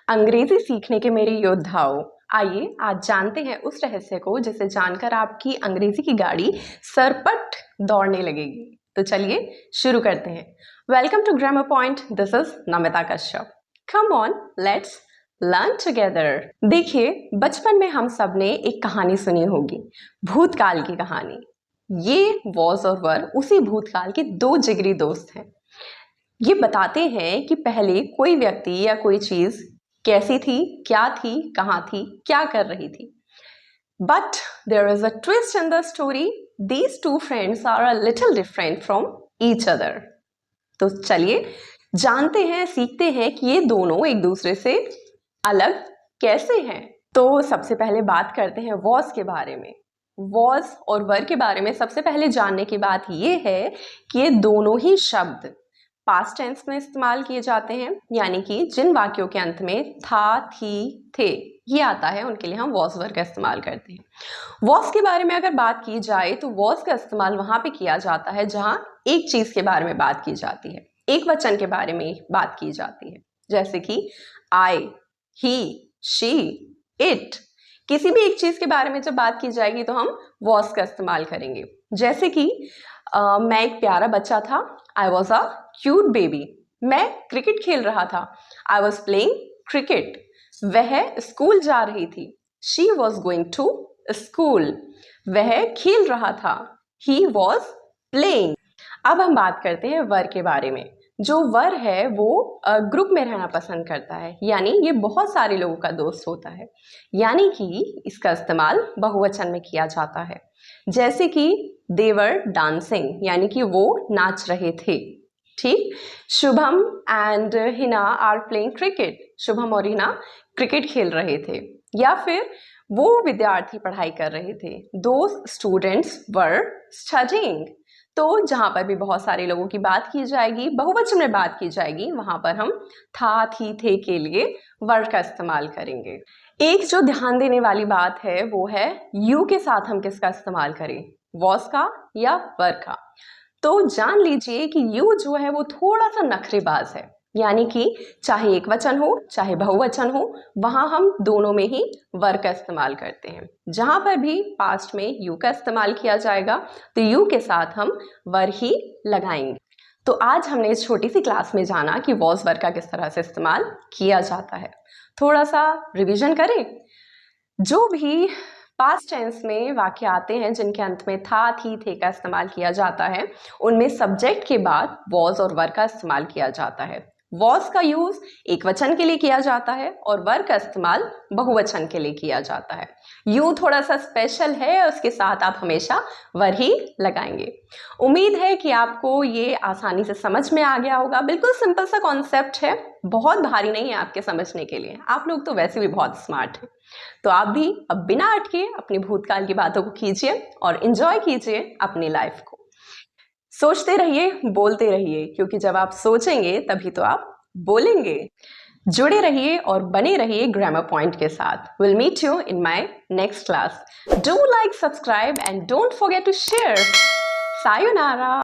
अंग्रेजी सीखने के मेरे योद्धाओं, आइए आज जानते हैं उस रहस्य को जिसे जानकर आपकी अंग्रेजी की गाड़ी सरपट दौड़ने लगेगी। तो चलिए शुरू करते हैं। Welcome to grammar point, this is Namita Kashyap. Come on, let's learn together. देखिए, बचपन में हम सब ने एक कहानी सुनी होगी, भूतकाल की कहानी। ये वॉज और वर उसी भूतकाल के दो जिगरी दोस्त हैं। ये बताते हैं कि पहले कोई व्यक्ति या कोई चीज कैसी थी, क्या थी, कहाँ थी, क्या कर रही थी। But there is a twist in the story, these two friends are a little different from each other. तो चलिए जानते हैं, सीखते हैं कि ये दोनों एक दूसरे से अलग कैसे हैं। तो सबसे पहले बात करते हैं वॉज के बारे में। वॉज और वर के बारे में सबसे पहले जानने की बात यह है कि ये दोनों ही शब्द पास्ट टेंस में इस्तेमाल किए जाते हैं, यानी कि जिन वाक्यों के अंत में था, थी, थे ये आता है उनके लिए हम वॉज वर का इस्तेमाल करते हैं। वॉज के बारे में अगर बात की जाए तो वॉज का इस्तेमाल वहां पे किया जाता है जहां एक चीज के बारे में बात की जाती है, एक वचन के बारे में बात की जाती है, जैसे कि आई, ही, शी, इट। किसी भी एक चीज के बारे में जब बात की जाएगी तो हम वॉज का इस्तेमाल करेंगे। जैसे कि मैं एक प्यारा बच्चा था, I was a cute baby. मैं क्रिकेट खेल रहा था, आई वॉज प्लेइंग क्रिकेट। वह स्कूल जा रही थी, she was going to school. वह खेल रहा था, ही वॉज प्लेइंग। अब हम बात करते हैं वर के बारे में। जो वर है वो ग्रुप में रहना पसंद करता है, यानी ये बहुत सारे लोगों का दोस्त होता है, यानी कि इसका इस्तेमाल बहुवचन में किया जाता है। जैसे कि they were dancing, यानी कि वो नाच रहे थे। ठीक, Shubham and Hina are playing cricket. Shubham और हिना क्रिकेट खेल रहे थे। या फिर वो विद्यार्थी पढ़ाई कर रहे थे, दोज स्टूडेंट्स वर स्टडीइंग। तो जहां पर भी बहुत सारे लोगों की बात की जाएगी, बहुवचन में बात की जाएगी, वहां पर हम था, थी, थे के लिए वर का इस्तेमाल करेंगे। एक जो ध्यान देने वाली बात है वो है यू के साथ हम किसका इस्तेमाल करें, वॉज का या वर का। तो जान लीजिए कि यू जो है वो थोड़ा सा नखरेबाज है, यानी कि चाहे एक वचन हो चाहे बहुवचन हो, वहां हम दोनों में ही वर का इस्तेमाल करते हैं। जहां पर भी पास्ट में यू का इस्तेमाल किया जाएगा तो यू के साथ हम वर ही लगाएंगे। तो आज हमने इस छोटी सी क्लास में जाना कि वॉज वर का किस तरह से इस्तेमाल किया जाता है। थोड़ा सा रिवीजन करें। जो भी पास्ट टेंस में वाक्य आते हैं जिनके अंत में था, थी, थे का इस्तेमाल किया जाता है, उनमें सब्जेक्ट के बाद वॉज और वर का इस्तेमाल किया जाता है। वॉज का यूज एक वचन के लिए किया जाता है और वर का इस्तेमाल बहुवचन के लिए किया जाता है। यू थोड़ा सा स्पेशल है, उसके साथ आप हमेशा वर ही लगाएंगे। उम्मीद है कि आपको ये आसानी से समझ में आ गया होगा। बिल्कुल सिंपल सा कॉन्सेप्ट है, बहुत भारी नहीं है आपके समझने के लिए। आप लोग तो वैसे भी बहुत स्मार्ट हैं। तो आप भी अब बिना अटके अपनी भूतकाल की बातों को कीजिए और एंजॉय कीजिए अपनी लाइफ को। सोचते रहिए, बोलते रहिए, क्योंकि जब आप सोचेंगे तभी तो आप बोलेंगे। जुड़े रहिए और बने रहिए ग्रामर पॉइंट के साथ। Will meet you in my next class. Do like, subscribe and don't forget to share. Sayonara.